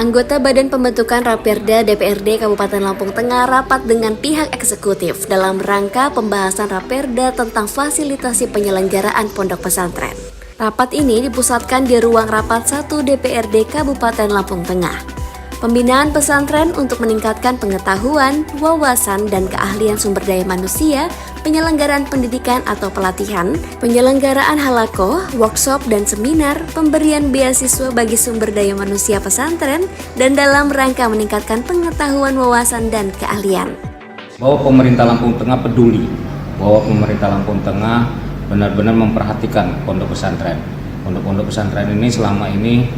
Anggota Badan Pembentukan Raperda DPRD Kabupaten Lampung Tengah rapat dengan pihak eksekutif dalam rangka pembahasan Raperda tentang fasilitasi penyelenggaraan pondok pesantren. Rapat ini dipusatkan di ruang rapat 1 DPRD Kabupaten Lampung Tengah. Pembinaan pesantren untuk meningkatkan pengetahuan, wawasan, dan keahlian sumber daya manusia, penyelenggaraan pendidikan atau pelatihan, penyelenggaraan halakoh, workshop dan seminar, pemberian beasiswa bagi sumber daya manusia pesantren, dan dalam rangka meningkatkan pengetahuan, wawasan, dan keahlian. Bahwa pemerintah Lampung Tengah peduli, bahwa pemerintah Lampung Tengah benar-benar memperhatikan pondok pesantren. Pondok-pondok pesantren ini selama ini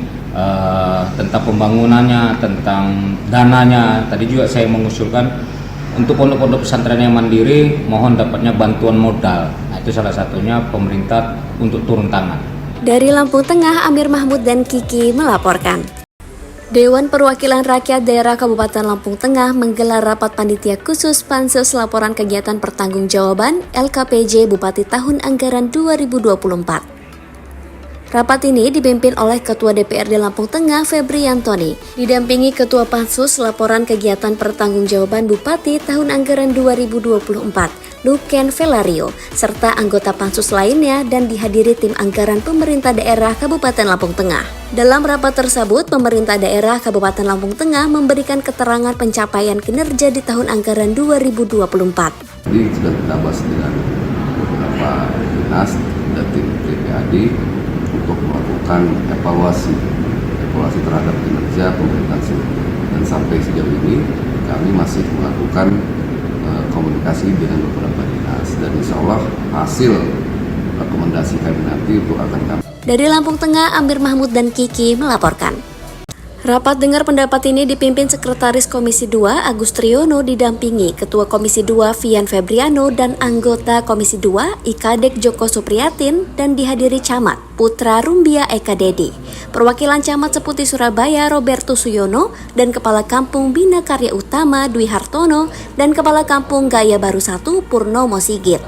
tentang pembangunannya, tentang dananya. Tadi juga saya mengusulkan untuk pondok-pondok pesantren yang mandiri mohon dapatnya bantuan modal. Nah, itu salah satunya pemerintah untuk turun tangan. Dari Lampung Tengah, Amir Mahmud dan Kiki melaporkan. Dewan Perwakilan Rakyat Daerah Kabupaten Lampung Tengah menggelar rapat panitia khusus Pansus Laporan Kegiatan Pertanggungjawaban LKPJ Bupati Tahun Anggaran 2024. Rapat ini dipimpin oleh Ketua DPRD Lampung Tengah Febri Yantoni, didampingi Ketua Pansus Laporan Kegiatan Pertanggungjawaban Bupati Tahun Anggaran 2024, Luken Velario, serta anggota Pansus lainnya dan dihadiri tim anggaran pemerintah daerah Kabupaten Lampung Tengah. Dalam rapat tersebut, pemerintah daerah Kabupaten Lampung Tengah memberikan keterangan pencapaian kinerja di tahun anggaran 2024. Ini sudah kita bahas dengan beberapa dinas dan tim TPAD untuk melakukan evaluasi terhadap kinerja pemerintah sebelumnya. Dan sampai sejauh ini kami masih melakukan komunikasi dengan beberapa dinas dan insya Allah hasil rekomendasi kami nanti itu akan kami. Dari Lampung Tengah, Amir Mahmud dan Kiki melaporkan. Rapat dengar pendapat ini dipimpin Sekretaris Komisi 2 Agus Triyono didampingi Ketua Komisi 2 Vian Febriano dan anggota Komisi 2 Ikadek Joko Supriyatin dan dihadiri Camat Putra Rumbia Eka Dedi, perwakilan Camat Seputi Surabaya Roberto Suyono dan Kepala Kampung Bina Karya Utama Dwi Hartono dan Kepala Kampung Gaya Baru 1 Purnomo Sigit.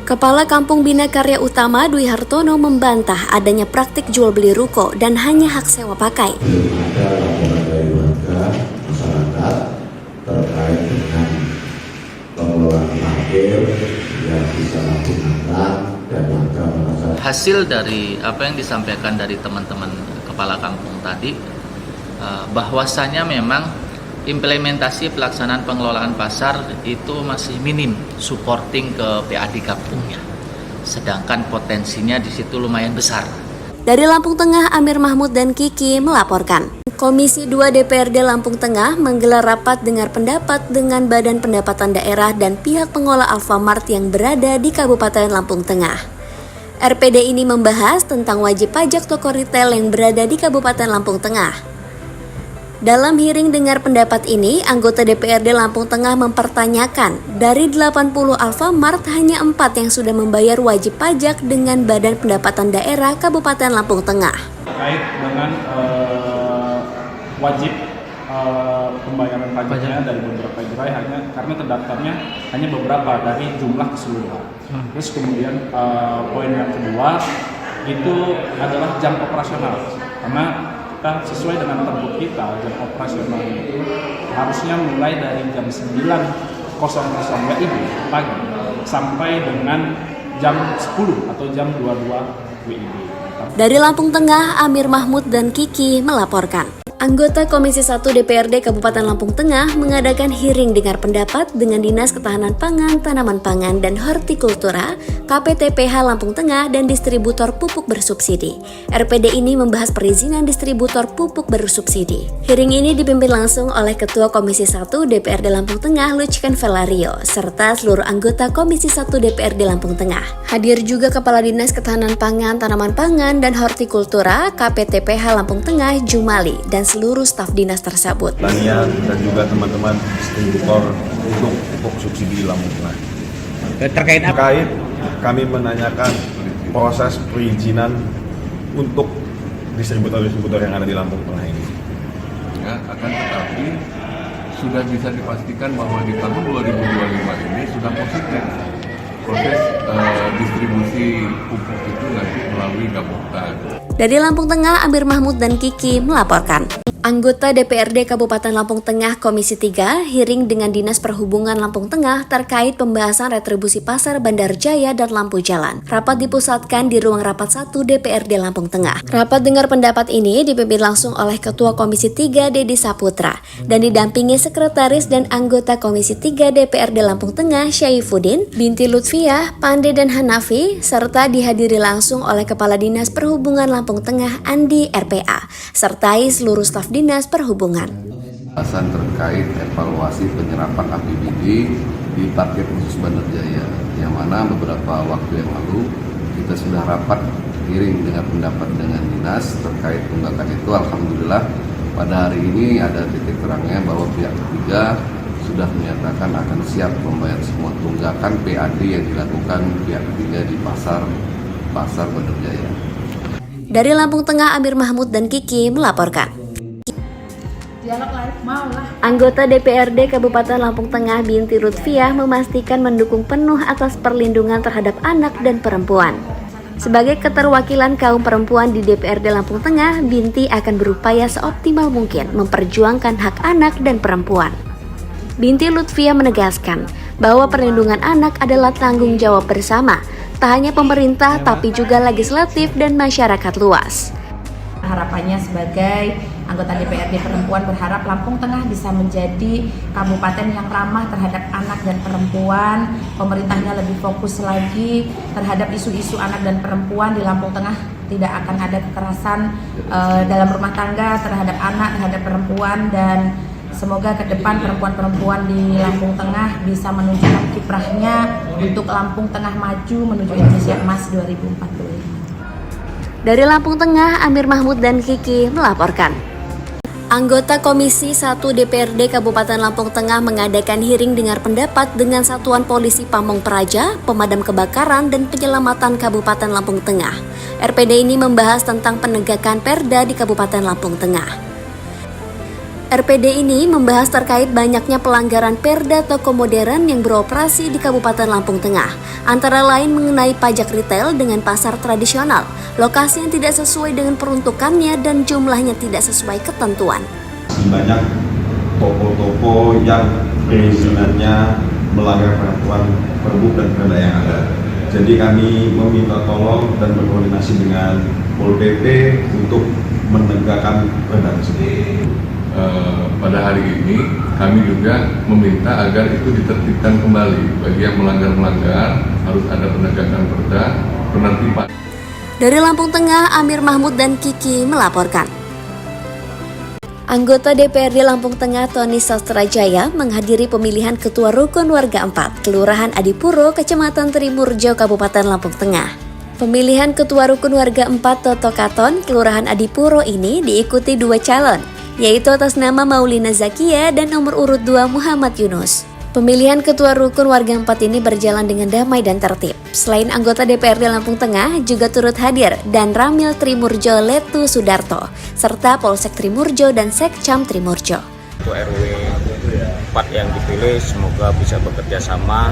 Kepala Kampung Bina Karya Utama Dwi Hartono membantah adanya praktik jual beli ruko dan hanya hak sewa pakai. Ada laporan dari warga masyarakat terkait dengan pengelolaan parkir yang disalahgunakan dan warga merasa. Hasil dari apa yang disampaikan dari teman-teman kepala kampung tadi, bahwasanya memang implementasi pelaksanaan pengelolaan pasar itu masih minim supporting ke PAD kampungnya, sedangkan potensinya di situ lumayan besar. Dari Lampung Tengah, Amir Mahmud dan Kiki melaporkan. Komisi 2 DPRD Lampung Tengah menggelar rapat dengar pendapat dengan Badan Pendapatan Daerah dan pihak pengolah Alfamart yang berada di Kabupaten Lampung Tengah. RPD ini membahas tentang wajib pajak toko retail yang berada di Kabupaten Lampung Tengah. Dalam hearing dengar pendapat ini, anggota DPRD Lampung Tengah mempertanyakan, dari 80 Alfamart hanya 4 yang sudah membayar wajib pajak dengan Badan Pendapatan Daerah Kabupaten Lampung Tengah. Terkait dengan wajib pembayaran pajaknya dari beberapa gerai karena terdaftarnya hanya beberapa dari jumlah keseluruhan. Terus kemudian poin yang kedua itu adalah jam operasional, karena kita sesuai dengan terbuk kita, jam operasional itu harusnya mulai dari jam 9.00 WIB pagi sampai dengan jam 10 atau jam 22 WIB. Dari Lampung Tengah, Amir Mahmud dan Kiki melaporkan. Anggota Komisi 1 DPRD Kabupaten Lampung Tengah mengadakan hearing dengar pendapat dengan Dinas Ketahanan Pangan, Tanaman Pangan, dan Hortikultura, KPTPH Lampung Tengah, dan distributor pupuk bersubsidi. RPD ini membahas perizinan distributor pupuk bersubsidi. Hearing ini dipimpin langsung oleh Ketua Komisi 1 DPRD Lampung Tengah, Luken Velario, serta seluruh anggota Komisi 1 DPRD Lampung Tengah. Hadir juga Kepala Dinas Ketahanan Pangan, Tanaman Pangan, dan Hortikultura, KPTPH Lampung Tengah, Jumali, dan seluruh staf dinas tersebut. Pertanian dan juga teman-teman distributor untuk pupuk subsidi di Lampung Tengah. Terkait apa? Terkait kami menanyakan proses perizinan untuk distributor-distributor yang ada di Lampung Tengah ini. Ya, akan tetapi sudah bisa dipastikan bahwa di tahun 2025 ini sudah positif proses distribusi pupuk itu nanti melalui Gaboktan. Dari Lampung Tengah, Amir Mahmud dan Kiki melaporkan. Anggota DPRD Kabupaten Lampung Tengah Komisi 3 hearing dengan Dinas Perhubungan Lampung Tengah terkait pembahasan retribusi pasar Bandar Jaya dan lampu jalan. Rapat dipusatkan di ruang rapat 1 DPRD Lampung Tengah. Rapat dengar pendapat ini dipimpin langsung oleh Ketua Komisi 3 Dedi Saputra dan didampingi Sekretaris dan anggota Komisi 3 DPRD Lampung Tengah Syaifuddin, Binti Lutfiah, Pande dan Hanafi, serta dihadiri langsung oleh Kepala Dinas Perhubungan Lampung Tengah Andi RPA, sertai seluruh staf Dinas Perhubungan. Pembahasan terkait evaluasi penyerapan APBD di paket khusus Bandar Jaya, yang mana beberapa waktu yang lalu kita sudah rapat hearing dengan pendapat dengan dinas terkait tunggakan itu. Alhamdulillah pada hari ini ada titik terangnya bahwa pihak ketiga sudah menyatakan akan siap membayar semua tunggakan PAD yang dilakukan pihak ketiga di pasar Bandar Jaya. Dari Lampung Tengah, Amir Mahmud dan Kiki melaporkan. Anggota DPRD Kabupaten Lampung Tengah Binti Lutfiah memastikan mendukung penuh atas perlindungan terhadap anak dan perempuan. Sebagai keterwakilan kaum perempuan di DPRD Lampung Tengah, Binti akan berupaya seoptimal mungkin memperjuangkan hak anak dan perempuan. Binti Lutfiah menegaskan bahwa perlindungan anak adalah tanggung jawab bersama, tak hanya pemerintah tapi juga legislatif dan masyarakat luas. Harapannya sebagai anggota DPRD perempuan berharap Lampung Tengah bisa menjadi kabupaten yang ramah terhadap anak dan perempuan. Pemerintahnya lebih fokus lagi terhadap isu-isu anak dan perempuan di Lampung Tengah. Tidak akan ada kekerasan dalam rumah tangga terhadap anak, terhadap perempuan, dan semoga ke depan perempuan-perempuan di Lampung Tengah bisa menunjukkan kiprahnya untuk Lampung Tengah maju menuju Indonesia Emas 2045. Dari Lampung Tengah, Amir Mahmud dan Kiki melaporkan. Anggota Komisi 1 DPRD Kabupaten Lampung Tengah mengadakan hearing dengar pendapat dengan Satuan Polisi Pamong Praja, Pemadam Kebakaran dan Penyelamatan Kabupaten Lampung Tengah. RPD ini membahas tentang penegakan Perda di Kabupaten Lampung Tengah. RPD ini membahas terkait banyaknya pelanggaran Perda toko modern yang beroperasi di Kabupaten Lampung Tengah, antara lain mengenai pajak retail dengan pasar tradisional, lokasi yang tidak sesuai dengan peruntukannya dan jumlahnya tidak sesuai ketentuan. Banyak toko-toko yang perizinannya melanggar peraturan Pergub dan Perda yang ada. Jadi kami meminta tolong dan berkoordinasi dengan Pol PP untuk menegakkan Perda tersebut. Pada hari ini kami juga meminta agar itu ditertibkan kembali. Bagi yang melanggar harus ada penegakan perda, penertiban. Dari Lampung Tengah, Amir Mahmud dan Kiki melaporkan. Anggota DPRD Lampung Tengah Tony Sastrajaya menghadiri pemilihan Ketua Rukun Warga 4, Kelurahan Adipuro, Kecamatan Trimurjo, Kabupaten Lampung Tengah. Pemilihan Ketua Rukun Warga 4 Toto Katon, Kelurahan Adipuro ini diikuti 2 calon, yaitu atas nama Maulina Zakia dan nomor urut 2 Muhammad Yunus. Pemilihan Ketua Rukun Warga 4 ini berjalan dengan damai dan tertib. Selain anggota DPRD Lampung Tengah, juga turut hadir dan Ramil Trimurjo Letu Sudarto, serta Polsek Trimurjo dan Sekcam Trimurjo. Untuk RW 4 yang dipilih semoga bisa bekerja sama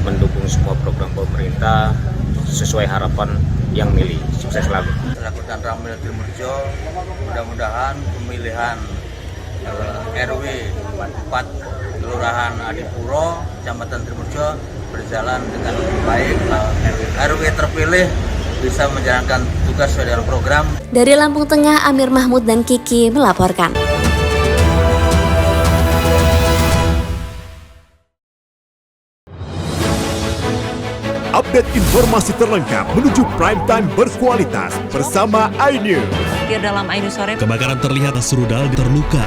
mendukung semua program pemerintah sesuai harapan yang milih. Sukses selalu. Lakukan Ramil Trimurjo, mudah-mudahan pemilihan RW 4 Kelurahan Adipuro, Kecamatan Trimurjo berjalan dengan baik. RW terpilih bisa menjalankan tugas sesuai dengan program. Dari Lampung Tengah, Amir Mahmud dan Kiki melaporkan. Update informasi terlengkap menuju prime time berkualitas bersama iNews. Dalam iNews sore, Kebakaran terlihat serudal terluka.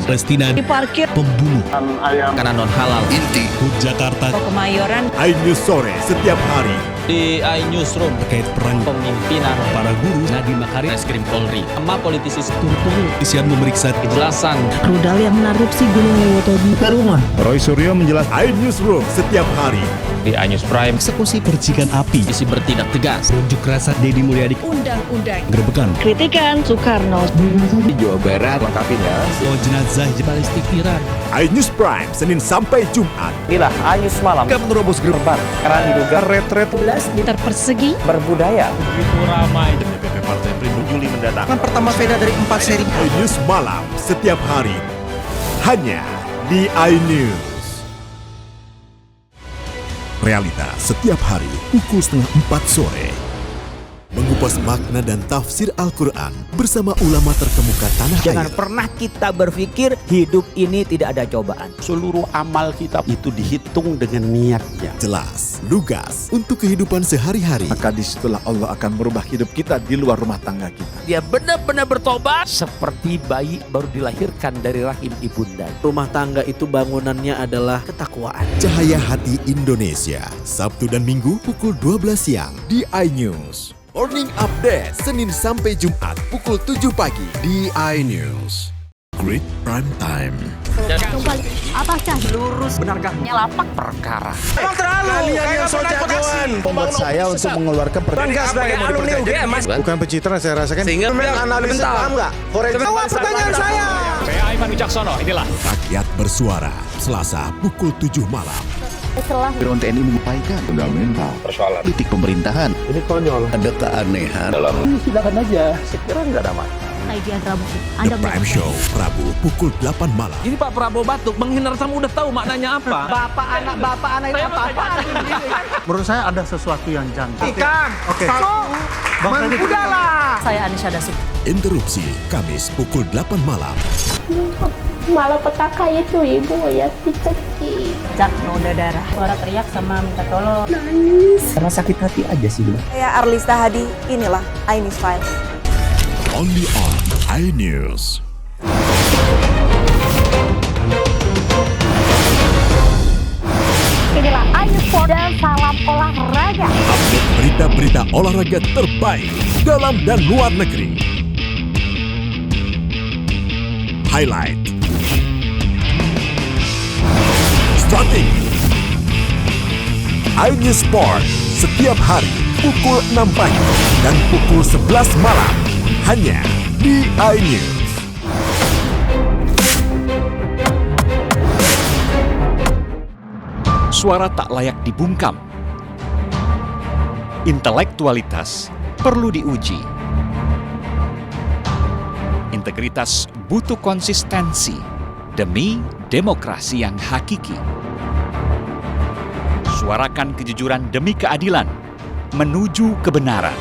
Palestina diparkir pembunuh Ayam Karena non halal. inti Jakarta. Kemayoran, iNews sore setiap hari Di iNewsroom terkait perang pemimpinan para guru. Nadiem Makarim, Reskrim Polri, sama politisi Turut-turut isian memeriksa kejelasan rudal yang menarupsi Gunung Lewoto di rumah. Roy Suryo menjelaskan iNewsroom setiap hari. di iNews Prime. Eksekusi percikan api. Isi bertindak tegas. Unjuk rasa Deddy Mulyadi. Undang-undang. Gerebekan. Kritikan Soekarno. Di Jawa Barat lengkapinya. Jenazah balistik Iran. iNews Prime Senin sampai Jumat. Inilah iNews Malam. Akan menerobos gerbang Karena diduga retret 11 meter persegi berbudaya. begitu ramai. DPP Partai Perindo Juli mendatang. Pertama sepeda dari 4 seri. iNews Malam setiap hari hanya di iNews. Realita setiap hari pukul 3:30 sore. Mengupas makna dan tafsir Al-Quran bersama ulama terkemuka tanah Jangan air. pernah kita berpikir hidup ini tidak ada cobaan. Seluruh amal kita itu dihitung dengan niatnya. Jelas, lugas untuk kehidupan sehari-hari. Maka disitulah Allah akan merubah hidup kita di luar rumah tangga kita. Dia benar-benar bertobat seperti bayi baru dilahirkan dari rahim ibunda. Rumah tangga itu bangunannya adalah ketakwaan. Cahaya Hati Indonesia, Sabtu dan Minggu pukul 12 siang di iNews. Morning Update, Senin sampai Jumat pukul 7 pagi di iNews. Great Prime Time. Apakah lurus? Benarkah Lapak perkara? Emang terlalu. Kalian yang so jagoan. Membuat saya untuk mengeluarkan Bangga sebagai alumni UGM, Mas. bukan pencitraan saya rasakan. Sehingga analisis paham nggak? Jawab pertanyaan saya. Saya Aiman Wicaksono, inilah. Rakyat bersuara, Selasa pukul 7 malam. setelah Dewan TNI mengupayakan fundamental persoalan politik pemerintahan. Ini konyol. Ada keanehan dalam. Silakan aja. Saya kira nggak ada masalah. Idean Rabu. The Prime Show, Rabu pukul 8 malam. Ini Pak Prabowo batuk, menghindar sama udah tahu maknanya apa. Bapak anak ini apa? Menurut saya ada sesuatu yang janggal. Ikan. Oke. Udahlah. Saya Anisha Dasik. Interupsi, Kamis pukul 8 malam. Malah petaka itu ibu ya dicekik. Jak noda darah. Suara teriak sama minta tolong. Karena sakit hati aja sih. Saya Arlista Hadi. Inilah iNews Files. Only on iNews. Inilah iNews dan salam olahraga. Update berita-berita olahraga terbaik dalam dan luar negeri. Highlight. Starting. iNews Sport setiap hari pukul 6 pagi dan pukul 11 malam hanya di iNews. Suara tak layak dibungkam. Intelektualitas perlu diuji. Integritas butuh konsistensi demi demokrasi yang hakiki. Suarakan kejujuran demi keadilan menuju kebenaran.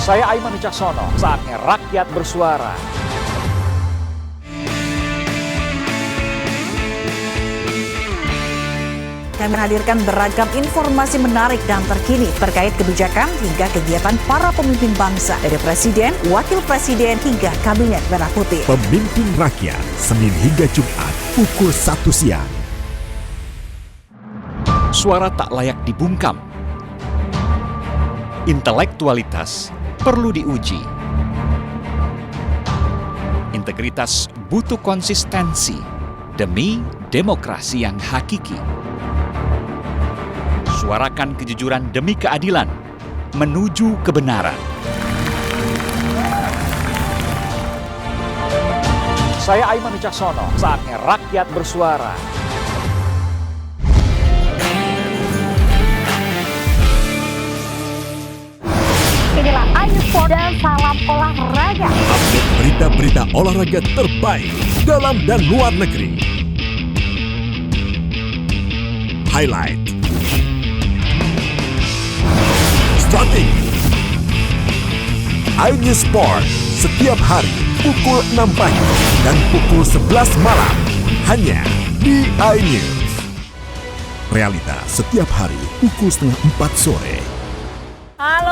Saya Aiman Wicaksono, saatnya rakyat bersuara. Kami menghadirkan beragam informasi menarik dan terkini terkait kebijakan hingga kegiatan para pemimpin bangsa dari Presiden, Wakil Presiden hingga Kabinet Merah Putih. Pemimpin Rakyat, Senin hingga Jumat pukul 1 siang. Suara tak layak dibungkam. Intelektualitas perlu diuji. Integritas butuh konsistensi demi demokrasi yang hakiki. Suarakan kejujuran demi keadilan menuju kebenaran. Saya Aiman Wicaksono, saatnya rakyat bersuara. Inilah iNews dan salam olahraga. Update berita-berita olahraga terbaik dalam dan luar negeri. Highlight. Starting. iNews Sport setiap hari pukul 6 pagi dan pukul 11 malam hanya di iNews. Realita setiap hari pukul 3:30 sore. Halo.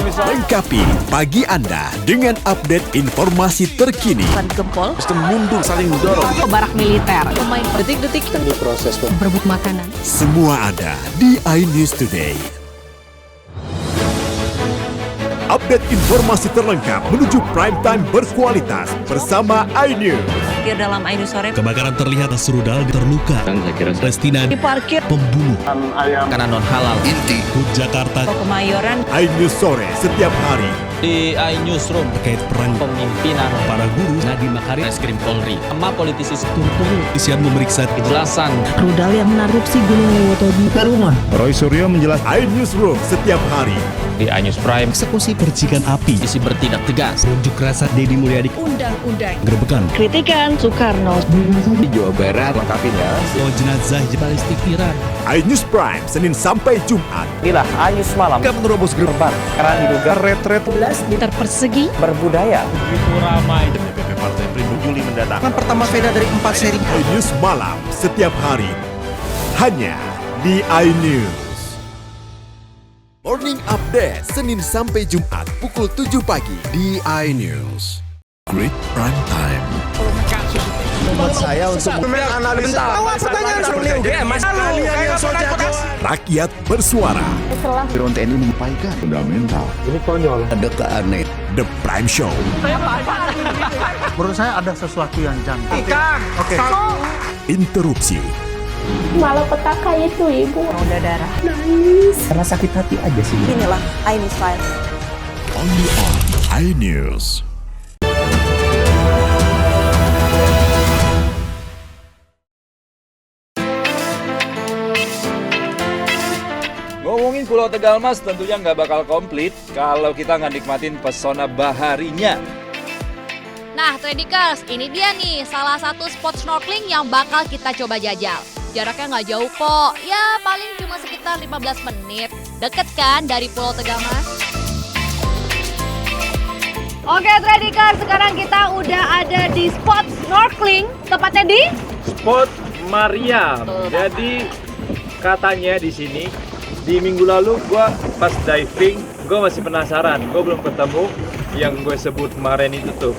Lengkapi pagi Anda dengan update informasi terkini. Gempol, Sistem mundur saling dorong. barak militer, pemain detik-detik Proses berebut makanan. Semua ada di iNews Today. Update informasi terlengkap menuju prime time berkualitas bersama iNews. Parkir dalam iNews sore. Kebakaran terlihat serudal terluka. Saya kira Palestina Diparkir pembunuh. ayam Karena non halal. inti Jakarta. Kemayoran. iNews sore setiap hari Di iNewsroom terkait peran pemimpinan para guru Nadiem Makarim, Reskrim Polri, sama politisi turut-turut isian memeriksa kejelasan rudal yang menerupsi Gunung Lewotobi ke rumah. Roy Suryo menjelaskan iNewsroom setiap hari di iNews Prime. eksekusi percikan api, Isi bertindak tegas. unjuk rasa Deddy Mulyadi, Undang-undang. gerebekan Kritikan Soekarno. Di Jawa Barat lengkapin ya. jenazah Balistik Iran. iNews Prime Senin sampai Jumat. Inilah iNews Malam. Gak menerobos gerbang Karena diduga retret 11 meter persegi. berbudaya. begitu ramai DPP Partai Perindo Juli mendatang. Pertama sepeda dari 4 seri. iNews Malam setiap hari hanya di iNews. Morning Update Senin sampai Jumat pukul 7 pagi di iNews. Great Prime Time. Buat saya untuk menganalisa. Pertanyaan sulit UGM Mas. Kalian yang sojako. Rakyat bersuara. Drone TNI menyampaikan fundamental. Ini konyol. Ada keaneh. The Prime Show. Menurut saya ada sesuatu yang janggal. Oke. Interupsi. Malapetaka itu ibu. Udah darah. Nangis. Karena sakit hati aja sih. Inilah iNews Files. Only on iNews. Ngomongin Pulau Tegal Mas tentunya nggak bakal komplit kalau kita nggak nikmatin pesona baharinya. Nah, Tradikers, ini dia nih salah satu spot snorkeling yang bakal kita coba jajal. Jaraknya nggak jauh kok, ya paling cuma sekitar 15 menit. Deket kan dari Pulau Tegal Mas? Oke Tradikers, sekarang kita udah ada di spot snorkeling, tepatnya di Spot Mariam. Jadi katanya di sini di minggu lalu gue pas diving gue masih penasaran, gue belum ketemu yang gue sebut kemarin itu tuh.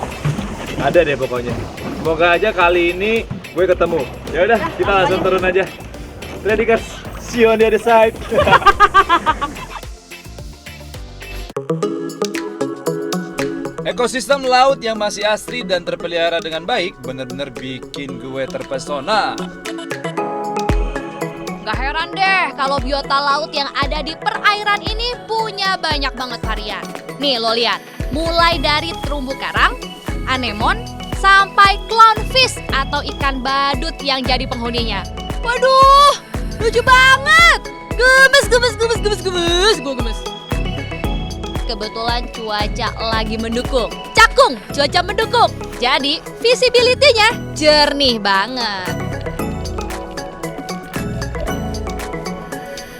Ada deh pokoknya. Semoga aja kali ini gue ketemu. Ya udah, kita langsung turun aja. Ready guys, see you on the other side. Ekosistem laut yang masih asri dan terpelihara dengan baik bener-bener bikin gue terpesona. Gak heran deh kalau biota laut yang ada di perairan ini punya banyak banget varian. Nih lo lihat, mulai dari terumbu karang, anemon, sampai clownfish atau ikan badut yang jadi penghuninya. Waduh, lucu banget. Gemes. Gue gemes. Kebetulan cuaca lagi mendukung. Cakung, cuaca mendukung. Jadi visibility-nya jernih banget.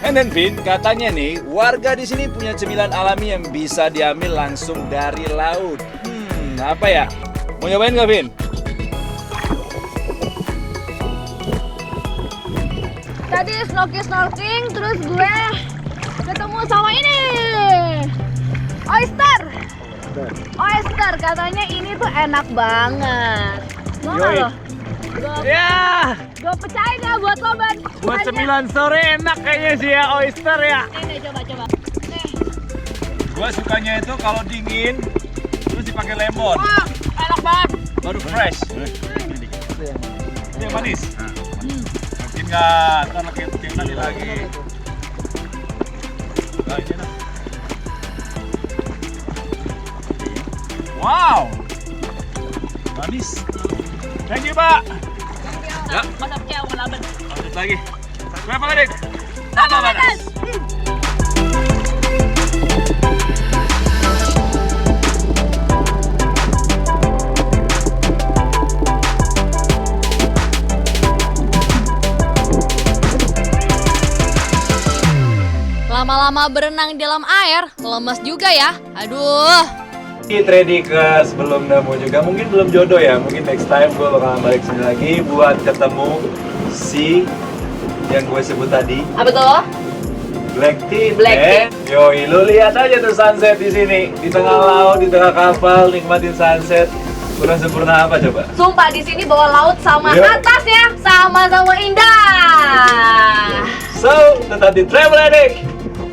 And then Vin, katanya nih warga di sini punya cemilan alami yang bisa diambil langsung dari laut. Apa ya? Mau nyobain nggak Vin? Tadi snorkeling, terus gue ketemu sama ini. Oyster, katanya ini tuh enak banget. Mau nggak lo? Gue pecahin ya buat lo, Ban. Buat cemilan sore enak kayaknya sih ya oyster ya. Nih, coba. Gue sukanya itu kalau dingin terus dipakai lemon. Wah, enak banget. Baru fresh. Ini yang manis. Mungkin nggak, ntar lagi lagi. Nah, ini enak. Wow, manis. Thank you, Pak. Ya. Lanjut lagi. Berapa lagi? Tambah panas. Lama-lama berenang di dalam air, lemes juga ya. Aduh. Tradikers belum nemu juga, mungkin belum jodoh ya, mungkin next time gue bakal balik sini lagi buat ketemu si yang gue sebut tadi. Apa tuh? Black Tea. Black Tea. Yoi, lu lihat aja tuh sunset di sini, di tengah laut, di tengah kapal, nikmatin sunset. Kurang sempurna apa coba? Sumpah di sini bawah laut sama atasnya sama-sama indah. So, tetap di Travel Addict.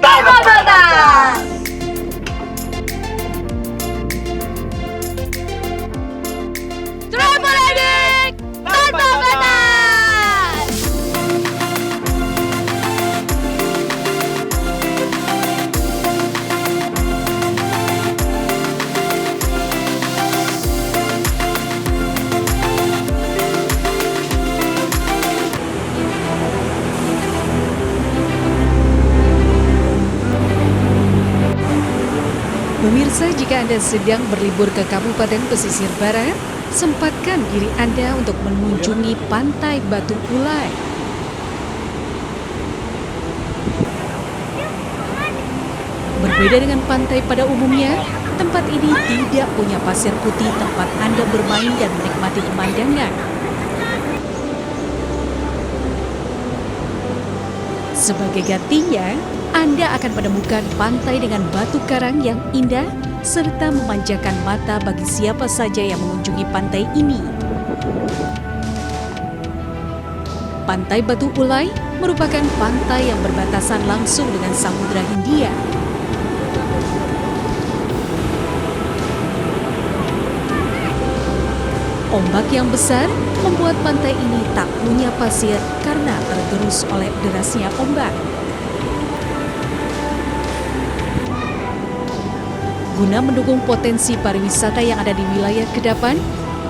Tanpa batas. Travel Addict tanpa batas. Pemirsa, jika Anda sedang berlibur ke Kabupaten Pesisir Barat, sempatkan diri Anda untuk mengunjungi Pantai Batu Ulai. Berbeda dengan pantai pada umumnya, tempat ini tidak punya pasir putih tempat Anda bermain dan menikmati pemandangan. Sebagai gantinya, Anda akan menemukan pantai dengan batu karang yang indah serta memanjakan mata bagi siapa saja yang mengunjungi pantai ini. Pantai Batu Ulai merupakan pantai yang berbatasan langsung dengan Samudra Hindia. Ombak yang besar membuat pantai ini tak punya pasir karena tergerus oleh derasnya ombak. Guna mendukung potensi pariwisata yang ada di wilayah Kedapan,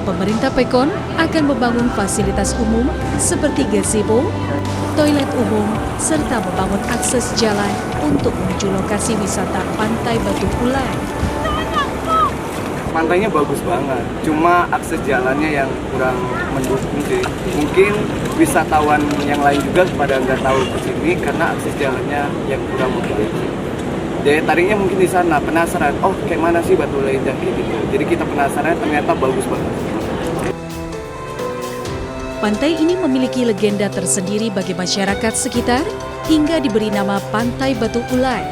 pemerintah Pekon akan membangun fasilitas umum seperti gazebo, toilet umum, serta membangun akses jalan untuk menuju lokasi wisata Pantai Batu Ulai. Pantainya bagus banget, cuma akses jalannya yang kurang mendukung sih. Mungkin wisatawan yang lain juga pada nggak tahu ke sini karena akses jalannya yang kurang baik. Daya tariknya mungkin di sana, penasaran, oh kayak mana sih Batu Ulai gitu. Jadi kita penasaran, ternyata bagus banget. Pantai ini memiliki legenda tersendiri bagi masyarakat sekitar hingga diberi nama Pantai Batu Ulai.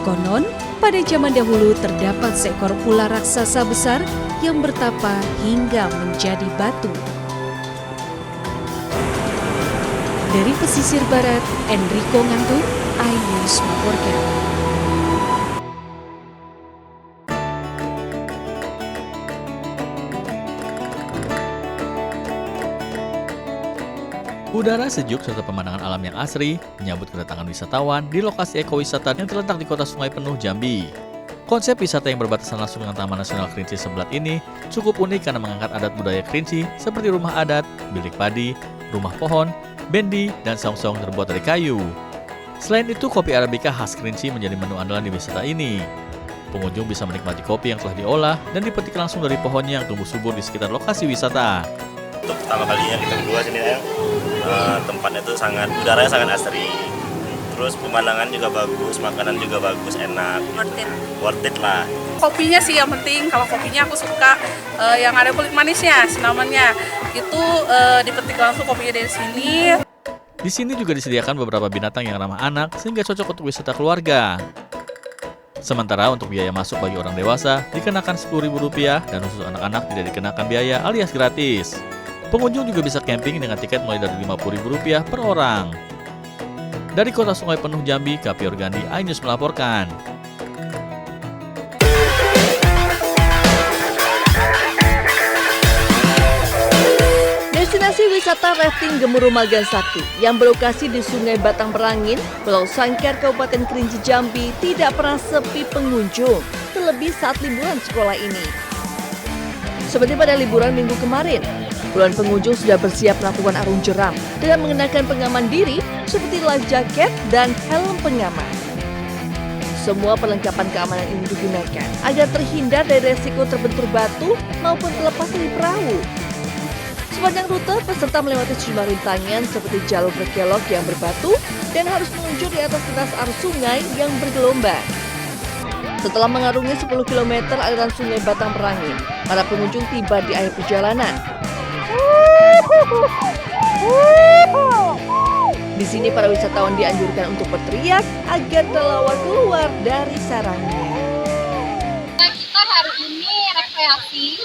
Konon, pada zaman dahulu terdapat seekor ular raksasa besar yang bertapa hingga menjadi batu. Dari pesisir barat, Enrico Ngantuk, iNews melaporkan. Udara sejuk serta pemandangan alam yang asri menyambut kedatangan wisatawan di lokasi ekowisata yang terletak di Kota Sungai Penuh, Jambi. Konsep wisata yang berbatasan langsung dengan Taman Nasional Kerinci Sebelat ini cukup unik karena mengangkat adat budaya Kerinci seperti rumah adat, bilik padi, rumah pohon, bendi, dan saung-saung terbuat dari kayu. Selain itu, kopi Arabica khas Kerinci menjadi menu andalan di wisata ini. Pengunjung bisa menikmati kopi yang telah diolah dan dipetik langsung dari pohonnya yang tumbuh subur di sekitar lokasi wisata. Untuk pertama kalinya kita berdua sini tempatnya itu udaranya sangat asri, terus pemandangan juga bagus, makanan juga bagus, enak, worth it lah. Kopinya sih yang penting, kalau kopinya aku suka yang ada kulit manisnya, cinnamonnya itu dipetik langsung kopinya dari sini. Di sini juga disediakan beberapa binatang yang ramah anak sehingga cocok untuk wisata keluarga. Sementara untuk biaya masuk bagi orang dewasa dikenakan Rp10.000 dan khusus anak-anak tidak dikenakan biaya alias gratis. Pengunjung juga bisa camping dengan tiket mulai dari Rp50.000 per orang. Dari Kota Sungai Penuh, Jambi, Kapior Gandhi, iNews melaporkan. Destinasi wisata rafting Gemuruh Magan Sakti yang berlokasi di Sungai Batang Merangin, Pulau Sangkar, Kabupaten Kerinci, Jambi tidak pernah sepi pengunjung, terlebih saat liburan sekolah ini. Seperti pada liburan minggu kemarin, puluhan pengunjung sudah bersiap melakukan arung jeram dengan mengenakan pengaman diri seperti life jacket dan helm pengaman. Semua perlengkapan keamanan ini digunakan agar terhindar dari resiko terbentur batu maupun terlepas dari perahu. Sepanjang rute, peserta melewati sejumlah rintangan seperti jalur berkelok yang berbatu dan harus meluncur di atas deras arus sungai yang bergelombang. Setelah mengarungi 10 km aliran Sungai Batang Merangin, para pengunjung tiba di akhir perjalanan. Di sini para wisatawan dianjurkan untuk berteriak agar kelelawar keluar dari sarangnya. Kita hari ini rekreasi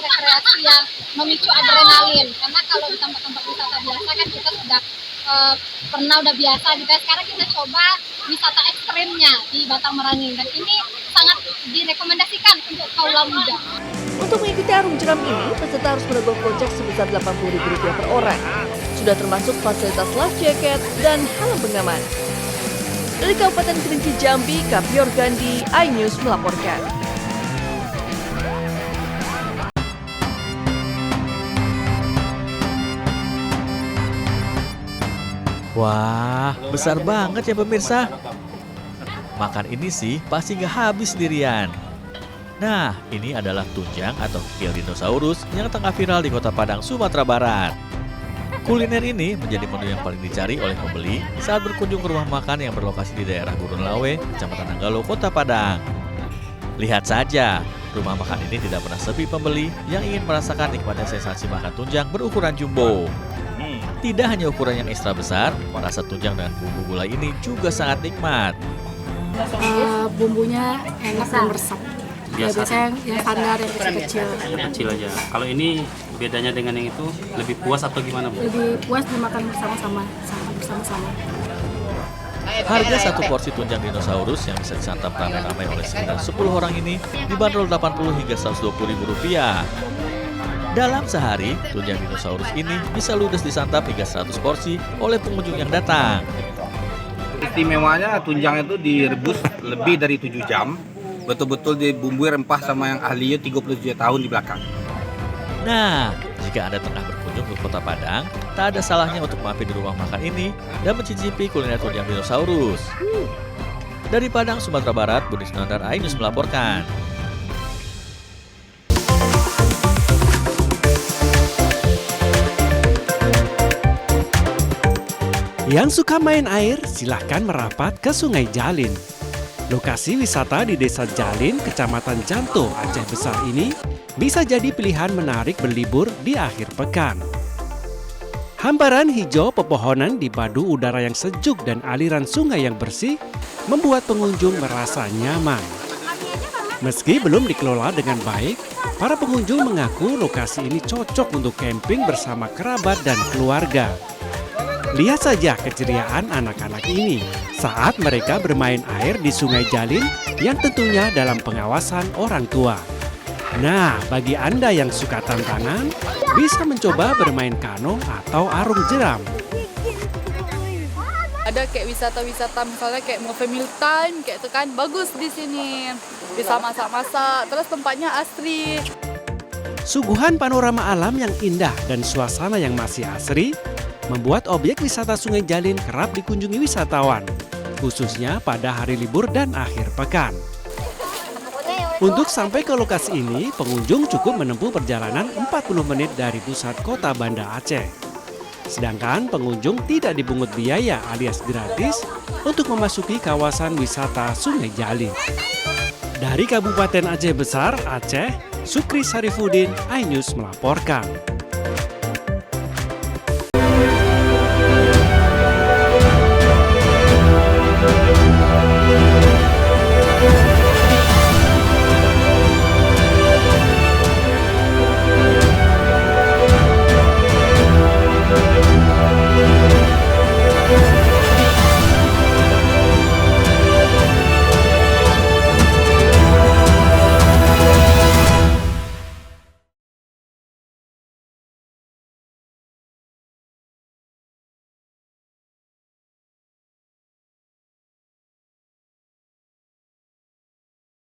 yang memicu adrenalin, karena kalau di tempat-tempat wisata biasa kan kita sudah udah biasa gitu. Sekarang kita coba wisata ekstrimnya di Batang Merangin, dan ini sangat direkomendasikan untuk kaula muda. Untuk mengikuti arung jeram ini, peserta harus merogoh kocek sebesar Rp80.000 per orang. Sudah termasuk fasilitas life jacket dan helm pengaman. Dari Kabupaten Kerinci, Jambi, Kapior Gandhi, iNews melaporkan. Wah, besar banget ya pemirsa. Makan ini sih pasti nggak habis sendirian. Nah, ini adalah tunjang atau kikil dinosaurus yang tengah viral di Kota Padang, Sumatera Barat. Kuliner ini menjadi menu yang paling dicari oleh pembeli saat berkunjung ke rumah makan yang berlokasi di daerah Gurun Lawe, Kecamatan Nanggalo, Kota Padang. Lihat saja, rumah makan ini tidak pernah sepi pembeli yang ingin merasakan nikmatnya sensasi makan tunjang berukuran jumbo. Tidak hanya ukuran yang ekstra besar, rasa tunjang dengan bumbu gulai ini juga sangat nikmat. Bumbunya enak dan meresap. Biasanya yang standar yang kecil-kecil. Yang kecil aja. Kalau ini bedanya dengan yang itu lebih puas atau gimana, Bu? Lebih puas dimakan bersama-sama. Harga satu porsi tunjang dinosaurus yang bisa disantap ramai-ramai oleh sekitar 10 orang ini dibanderol 80 hingga 120 ribu rupiah. Dalam sehari, tunjang dinosaurus ini bisa ludes disantap hingga 100 porsi oleh pengunjung yang datang. Istimewanya tunjang itu direbus lebih dari 7 jam. Betul-betul dibumbui rempah sama yang ahlinya 37 tahun di belakang. Nah, jika Anda tengah berkunjung ke Kota Padang, tak ada salahnya untuk mampir di rumah makan ini dan mencicipi kuliner tunjang dinosaurus. Dari Padang, Sumatera Barat, Budi Sunandar, iNews melaporkan. Yang suka main air, silahkan merapat ke Sungai Jalin. Lokasi wisata di Desa Jalin, Kecamatan Janto, Aceh Besar ini bisa jadi pilihan menarik berlibur di akhir pekan. Hamparan hijau pepohonan dipadu udara yang sejuk dan aliran sungai yang bersih membuat pengunjung merasa nyaman. Meski belum dikelola dengan baik, para pengunjung mengaku lokasi ini cocok untuk camping bersama kerabat dan keluarga. Lihat saja keceriaan anak-anak ini saat mereka bermain air di Sungai Jalin yang tentunya dalam pengawasan orang tua. Nah, bagi Anda yang suka tantangan, bisa mencoba bermain kano atau arung jeram. Ada kayak wisata-wisata misalnya kayak mau family time kayak itu kan bagus di sini. Bisa masak-masak, terus tempatnya asri. Suguhan panorama alam yang indah dan suasana yang masih asri membuat objek wisata Sungai Jalin kerap dikunjungi wisatawan, khususnya pada hari libur dan akhir pekan. Untuk sampai ke lokasi ini, pengunjung cukup menempuh perjalanan 40 menit dari pusat kota Banda Aceh. Sedangkan pengunjung tidak dipungut biaya alias gratis untuk memasuki kawasan wisata Sungai Jalin. Dari Kabupaten Aceh Besar, Aceh, Sukri Sarifuddin, iNews melaporkan.